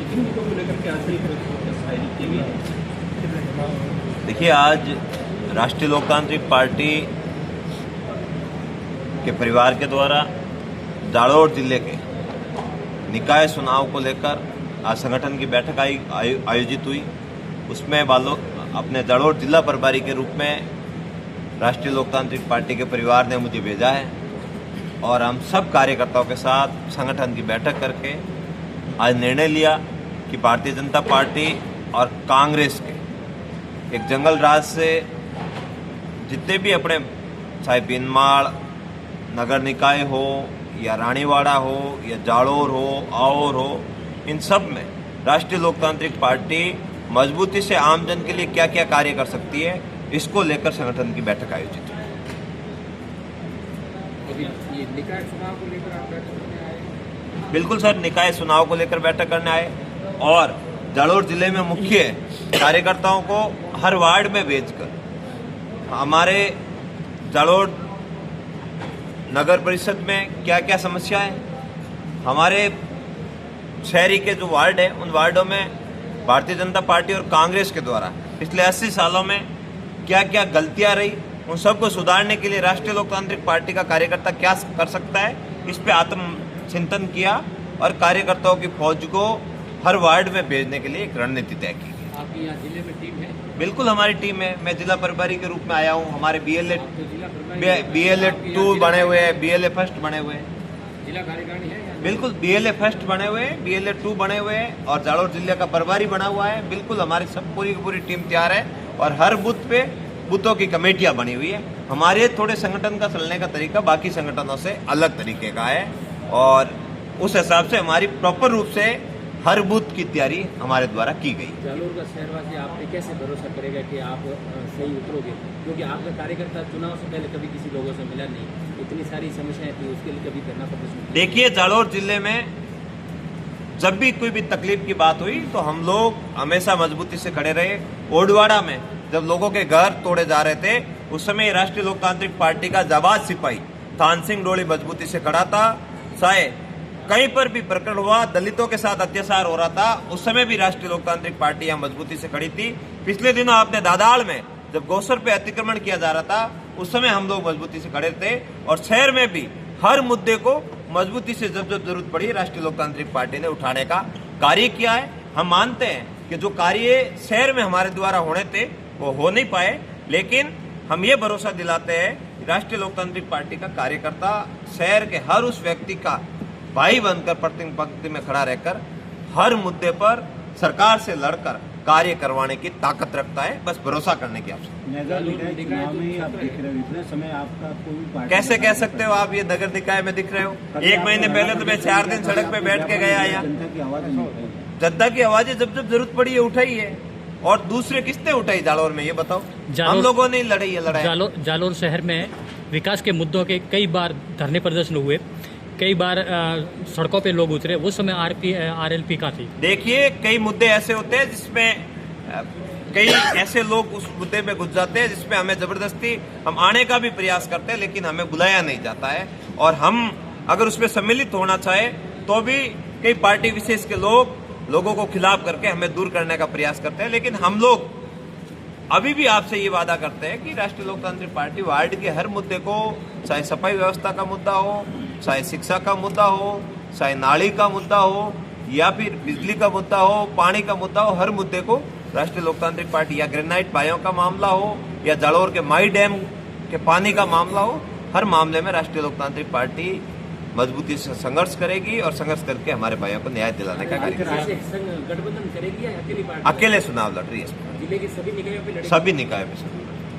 किन मुद्दों को लेकर के आज शायरी की गई है? देखिए, आज राष्ट्रीय लोकतांत्रिक पार्टी के परिवार के द्वारा जालोर जिले के निकाय चुनाव को लेकर आज संगठन की बैठक आयोजित हुई। उसमें अपने जालोर जिला प्रभारी के रूप में राष्ट्रीय लोकतांत्रिक पार्टी के परिवार ने मुझे भेजा है और हम सब कार्यकर्ताओं के साथ संगठन की बैठक करके आज निर्णय लिया कि भारतीय जनता पार्टी और कांग्रेस के एक जंगल राज से जितने भी अपने चाहे बिनमाड़ नगर निकाय हो या रानीवाड़ा हो या जालोर हो आवर हो, इन सब में राष्ट्रीय लोकतांत्रिक पार्टी मजबूती से आमजन के लिए क्या क्या कार्य कर सकती है, इसको लेकर संगठन की बैठक आयोजित हुई। ये निकाय चुनाव को लेकर आप बैठक करने आए? बिल्कुल सर, निकाय चुनाव को लेकर बैठक करने आए और जालोर जिले में मुख्य कार्यकर्ताओं को हर वार्ड में भेजकर हमारे जालोर नगर परिषद में क्या क्या समस्या है, हमारे शहरी के जो वार्ड है उन वार्डों में भारतीय जनता पार्टी और कांग्रेस के द्वारा पिछले 80 सालों में क्या क्या गलतियां रही, उन सबको सुधारने के लिए राष्ट्रीय लोकतांत्रिक पार्टी का कार्यकर्ता क्या कर सकता है, इस पे आत्मचिंतन किया और कार्यकर्ताओं की फौज को हर वार्ड में भेजने के लिए एक रणनीति तय की गई। आपकी यहाँ जिले में टीम है? बिल्कुल हमारी टीम है। मैं जिला प्रभारी के रूप में आया हूँ। हमारे BLA 2 बने हुए हैं, BLA फर्स्ट बने हुए हैं। जिला कार्यकारिणी है? बिल्कुल BLA फर्स्ट बने हुए हैं, BLA 2 बने हुए हैं और जालोर जिले का प्रभारी बना हुआ है। बिल्कुल हमारी सब पूरी की पूरी टीम तैयार है और हर बूथ पे बूथों की कमेटियां बनी हुई है। हमारे थोड़े संगठन का चलने का तरीका बाकी संगठनों से अलग तरीके का है और उस हिसाब से हमारी प्रॉपर रूप से हर बूथ की तैयारी हमारे द्वारा की गई। जालोर का शहरवासी आप पे कैसे भरोसा करेगा कि आप सही उतरोगे, क्योंकि आपका कार्यकर्ता चुनाव से पहले कभी किसी लोगों से मिला नहीं, इतनी सारी समस्याएं थी, उसके लिए कभी धरना प्रदर्शन? देखिए, जालोर जिले में जब भी कोई भी तकलीफ की बात हुई तो हम लोग हमेशा मजबूती से खड़े रहे। ओडवाड़ा में जब लोगों के घर तोड़े जा रहे थे उस समय राष्ट्रीय लोकतांत्रिक पार्टी का जाबाज सिपाही थान सिंह डोली मजबूती से खड़ा था। चाहे कहीं पर भी प्रकरण हुआ, दलितों के साथ अत्याचार हो रहा था, उस समय भी राष्ट्रीय लोकतांत्रिक पार्टी यहाँ मजबूती से खड़ी थी। पिछले दिनों आपने दादाड़ में जब गौसर पे अतिक्रमण किया जा रहा था उस समय हम लोग मजबूती से खड़े थे और शहर में भी हर मुद्दे को मजबूती से जब जब जरूरत पड़ी राष्ट्रीय लोकतांत्रिक पार्टी ने उठाने का कार्य किया है। हम मानते हैं कि जो कार्य शहर में हमारे द्वारा होने थे वो हो नहीं पाए, लेकिन हम ये भरोसा दिलाते हैं कि राष्ट्रीय लोकतांत्रिक पार्टी का कार्यकर्ता शहर के हर उस व्यक्ति का भाई बनकर प्रतिदिन पंक्ति में खड़ा रहकर हर मुद्दे पर सरकार से लड़कर कार्य करवाने की ताकत रखता है। बस भरोसा करने की आवश्यकता। कैसे कह सकते हो आप ये नगर निकाय में दिख रहे हो? 1 महीने पहले तो मैं 4 दिन सड़क पे बैठ के गया यहाँ। जनता की आवाजें जब जब जरूरत पड़ी है उठाई है और दूसरे किसने उठाई जालोर में, ये बताओ? हम लोगों ने लड़ी है लड़ाई। जालोर शहर में विकास के मुद्दों के कई बार धरने प्रदर्शन हुए, कई बार सड़कों पे लोग उतरे, उस समय RLP का थी। देखिए, कई मुद्दे ऐसे होते हैं जिसमें कई ऐसे लोग उस मुद्दे में घुस जाते हैं जिसमें हमें जबरदस्ती हम आने का भी प्रयास करते हैं लेकिन हमें बुलाया नहीं जाता है और हम अगर उसमें सम्मिलित होना चाहे तो भी कई पार्टी विशेष के लोगों को खिलाफ करके हमें दूर करने का प्रयास करते हैं। लेकिन हम लोग अभी भी आपसे ये वादा करते हैं कि राष्ट्रीय लोकतांत्रिक पार्टी वार्ड के हर मुद्दे को, चाहे सफाई व्यवस्था का मुद्दा हो, चाहे शिक्षा का मुद्दा हो, चाहे नाली का मुद्दा हो या फिर बिजली का मुद्दा हो, पानी का मुद्दा हो, हर मुद्दे को राष्ट्रीय लोकतांत्रिक पार्टी, या ग्रेनाइट पायों का मामला हो या जालोर के माई डैम के पानी का मामला हो, हर मामले में राष्ट्रीय लोकतांत्रिक पार्टी मजबूती से संघर्ष करेगी और संघर्ष करके हमारे भाइयों को न्याय दिलाने का कार्य करेगी। गठबंधन करेगी या अकेली पार्टी? अकेले चुनाव लड़ रही है जिले के सभी निकायों पे लड़ेगी? सभी निकाय में।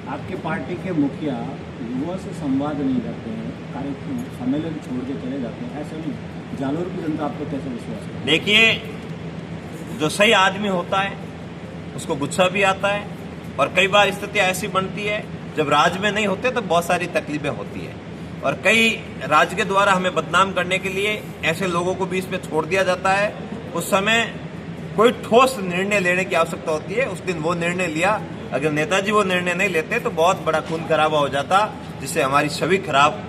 आपके पार्टी के मुखिया युवा से संवाद नहीं करते हैं, कार्यक्रम सम्मेलन छोड़ के चले जाते हैं, ऐसे में जालोर की जनता आपको कैसे विश्वास है? देखिए, जो सही आदमी होता है उसको गुस्सा भी आता है और कई बार स्थितियां ऐसी बनती है जब राज में नहीं होते तो बहुत सारी तकलीफें होती है और कई राज्य के द्वारा हमें बदनाम करने के लिए ऐसे लोगों को बीच में छोड़ दिया जाता है। उस समय कोई ठोस निर्णय लेने की आवश्यकता होती है। उस दिन वो निर्णय लिया, अगर नेताजी वो निर्णय नहीं लेते तो बहुत बड़ा खून खराबा हो जाता, जिससे हमारी छवि खराब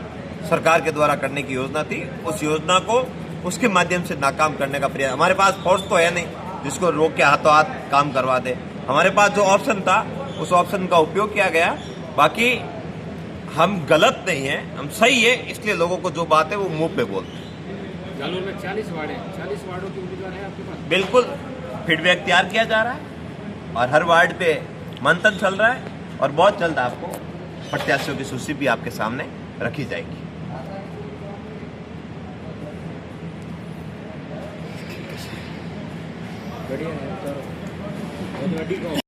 सरकार के द्वारा करने की योजना थी, उस योजना को उसके माध्यम से नाकाम करने का प्रयास। हमारे पास फोर्स तो है नहीं, जिसको रोक के हाथों हाथ काम करवा दे। हमारे पास जो ऑप्शन था उस ऑप्शन का उपयोग किया गया। बाकी हम गलत नहीं है, हम सही है, इसलिए लोगों को जो बात है वो मुंह पे बोलते हैं। जालौर में 40 वार्ड है, 40 वार्डों के उम्मीदवार है आपके पास? बिल्कुल फीडबैक तैयार किया जा रहा है और हर वार्ड पे मंथन चल रहा है और बहुत जल्द आपको प्रत्याशियों की सूची भी आपके सामने रखी जाएगी। बढ़िया है,